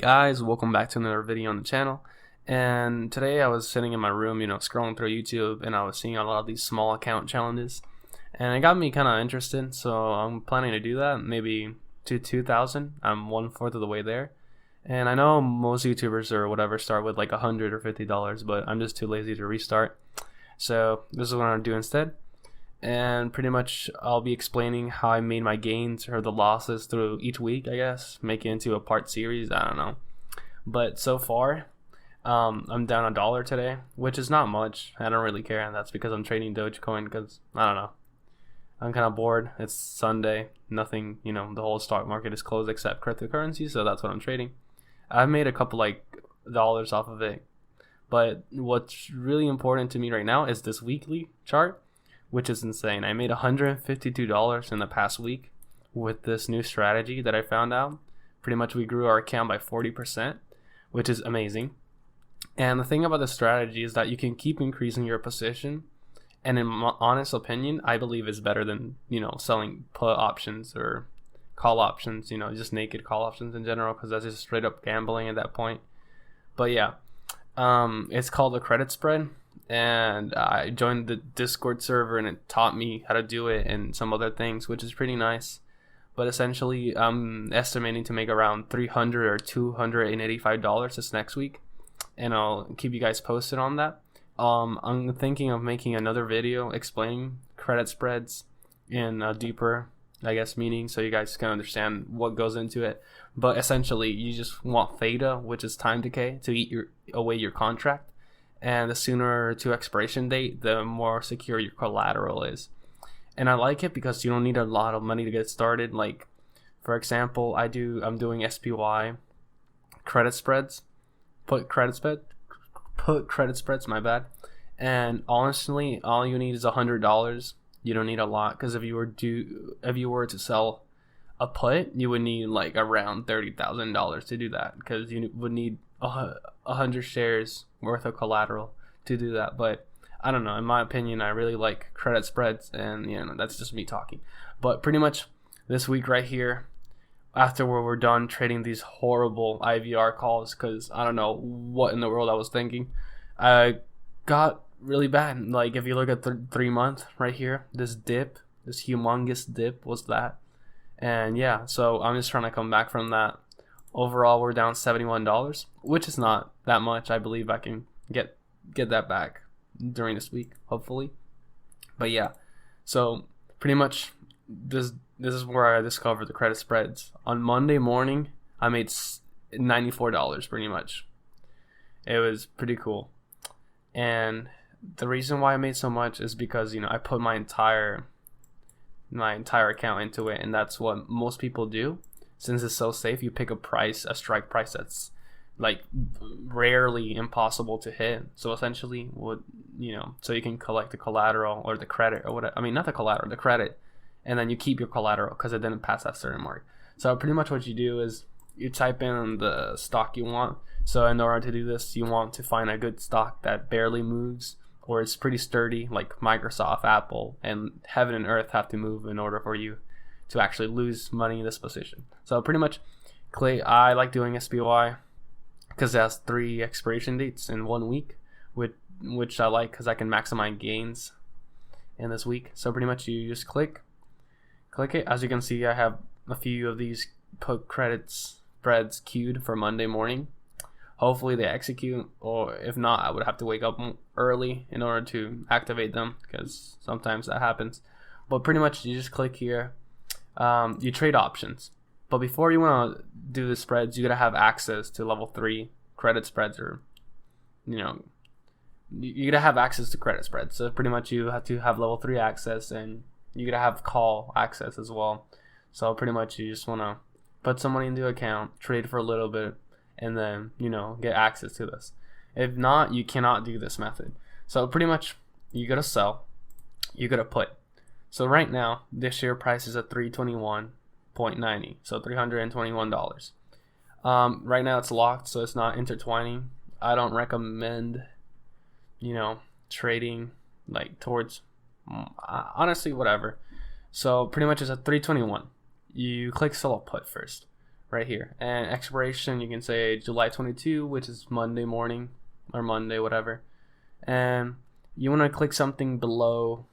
Guys, welcome back to another video on the channel. And today I was sitting in my room, scrolling through YouTube, and I was seeing a lot of these small account challenges, and it got me kind of interested. So I'm planning to do that, maybe to 2,000. I'm 1/4 of the way there, and I know most YouTubers or whatever start with like $100 or $50, but I'm just too lazy to restart. So this is what I'm gonna do instead. And pretty much I'll be explaining how I made my gains or the losses through each week, I guess, make it into a part series, I don't know. But so far, I'm down $1 today, which is not much. I don't really care, and that's because I'm trading Dogecoin because, I don't know, I'm kind of bored. It's Sunday, nothing, the whole stock market is closed except cryptocurrency, so that's what I'm trading. I've made a couple dollars off of it, but what's really important to me right now is this weekly chart, which is insane. I made $152 in the past week with this new strategy that I found out. Pretty much we grew our account by 40%, which is amazing. And the thing about this strategy is that you can keep increasing your position. And in my honest opinion, I believe it's better than, selling put options or call options, just naked call options in general, because that's just straight up gambling at that point. But yeah, it's called a credit spread. And I joined the Discord server and it taught me how to do it and some other things, which is pretty nice. But essentially, I'm estimating to make around $300 or $285 this next week, and I'll keep you guys posted on that. I'm thinking of making another video explaining credit spreads in a deeper, meaning, so you guys can understand what goes into it. But essentially, you just want theta, which is time decay, to eat away your contract. And the sooner to expiration date, the more secure your collateral is. And I like it because you don't need a lot of money to get started. Like, for example, I'm doing SPY credit spreads, put credit spreads, my bad. And honestly, all you need is $100. You don't need a lot, because if you were to sell a put, you would need like around $30,000 to do that, because you would need 100 shares worth of collateral to do that. But I don't know, in my opinion, I really like credit spreads, and that's just me talking. But pretty much this week right here, after we're done trading these horrible IVR calls, because I don't know what in the world I was thinking, I got really bad. Like, if you look at the 3 month right here, this humongous dip was that. And yeah, so I'm just trying to come back from that. Overall, we're down $71, which is not that much. I believe I can get that back during this week, hopefully. But yeah, so pretty much this is where I discovered the credit spreads. On Monday morning, I made $94 pretty much. It was pretty cool. And the reason why I made so much is because, I put my entire account into it, and that's what most people do. Since it's so safe, you pick a strike price that's like rarely impossible to hit. So essentially, so you can collect the collateral or the credit or whatever. I mean, not the collateral, the credit, and then you keep your collateral because it didn't pass that certain mark. So pretty much what you do is you type in the stock you want. So in order to do this, you want to find a good stock that barely moves, or it's pretty sturdy, like Microsoft, Apple, and heaven and earth have to move in order for you to actually lose money in this position. So pretty much, I like doing SPY because it has 3 expiration dates in 1 week, which I like because I can maximize gains in this week. So pretty much you just click it. As you can see, I have a few of these put credit spreads queued for Monday morning. Hopefully they execute, or if not, I would have to wake up early in order to activate them, because sometimes that happens. But pretty much you just click here. You trade options, but before you want to do the spreads, you gotta have access to level 3 credit spreads, or you gotta have access to credit spreads. So pretty much you have to have level 3 access, and you gotta have call access as well. So pretty much you just want to put some money into the account, trade for a little bit, and then get access to this. If not, you cannot do this method. So pretty much you gotta sell, you gotta put. So right now, this share price is at $321.90, so $321. Right now it's locked, so it's not intertwining. I don't recommend, trading towards, honestly, whatever. So pretty much it's at $321. You click sell a put first. right here. And expiration, you can say July 22, which is Monday morning or Monday, whatever. And you want to click something below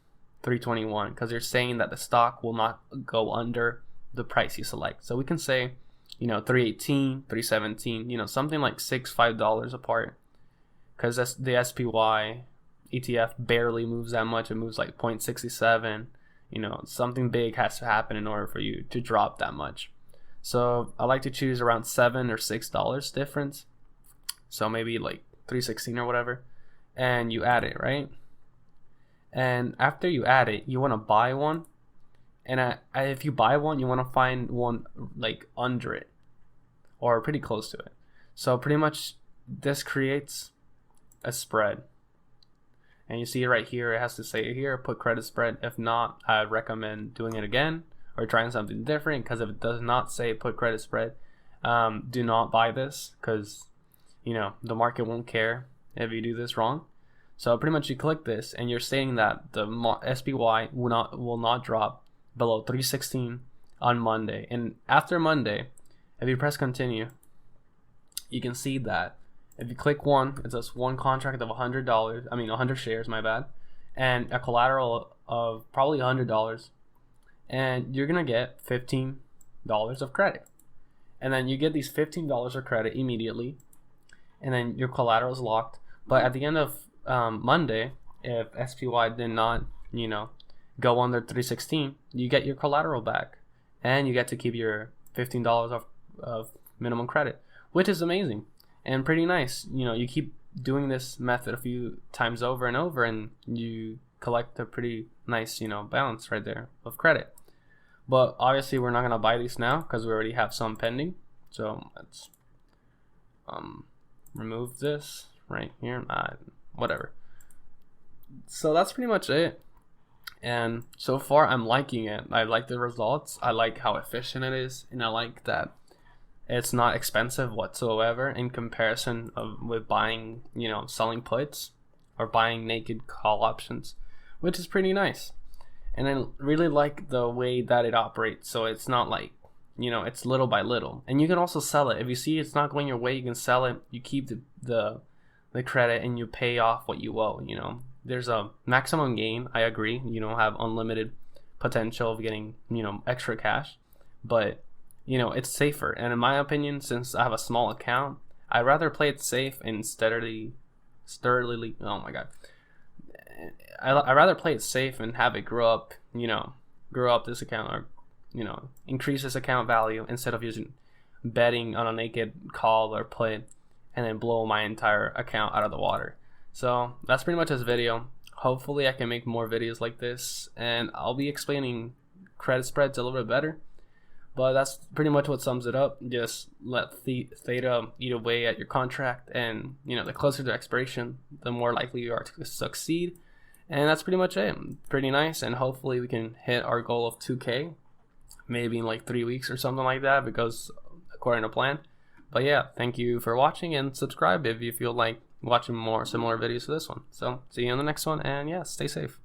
321 because you're saying that the stock will not go under the price you select. So we can say, 318, 317, something like $5 apart, because the SPY ETF barely moves that much. It moves like 0.67. Something big has to happen in order for you to drop that much. So I like to choose around $7 or $6 difference. So maybe like 316 or whatever, and you add it, right? And after you add it, you want to buy one. And if you buy one, you want to find one like under it or pretty close to it. So pretty much this creates a spread. And you see it right here. It has to say here, put credit spread. If not, I recommend doing it again or trying something different, because if it does not say put credit spread, do not buy this, because the market won't care if you do this wrong. So pretty much you click this and you're saying that the SPY will not drop below 316 on Monday. And after Monday, if you press continue, you can see that if you click one, it says one contract of $100. 100 shares, my bad, and a collateral of probably $100, and you're gonna get $15 of credit. And then you get these $15 of credit immediately, and then your collateral is locked. But at the end of Monday, if SPY did not, go under 316, you get your collateral back, and you get to keep your $15 of minimum credit, which is amazing and pretty nice. You keep doing this method a few times over and over, and you collect a pretty nice, balance right there of credit. But obviously, we're not gonna buy these now because we already have some pending. So let's remove this right here. Whatever. So that's pretty much it. And so far, I'm liking it. I like the results. I like how efficient it is, and I like that it's not expensive whatsoever in comparison with buying, selling puts or buying naked call options, which is pretty nice. And I really like the way that it operates. So it's not like, it's little by little. And you can also sell it. If you see it's not going your way, you can sell it. You keep the credit and you pay off what you owe. There's a maximum gain. I agree. You don't have unlimited potential of getting, extra cash, but it's safer. And in my opinion, since I have a small account, I'd rather play it safe and steadily. Oh my god. I'd rather play it safe and have it grow up this account, or increase this account value, instead of using betting on a naked call or put and then blow my entire account out of the water. So that's pretty much this video. Hopefully I can make more videos like this, and I'll be explaining credit spreads a little bit better. But that's pretty much what sums it up. Just let theta eat away at your contract, and the closer to expiration, the more likely you are to succeed. And that's pretty much it. Pretty nice, and hopefully we can hit our goal of 2K maybe in like 3 weeks or something like that, because according to plan. But yeah, thank you for watching, and subscribe if you feel like watching more similar videos to this one. So see you in the next one, and yeah, stay safe.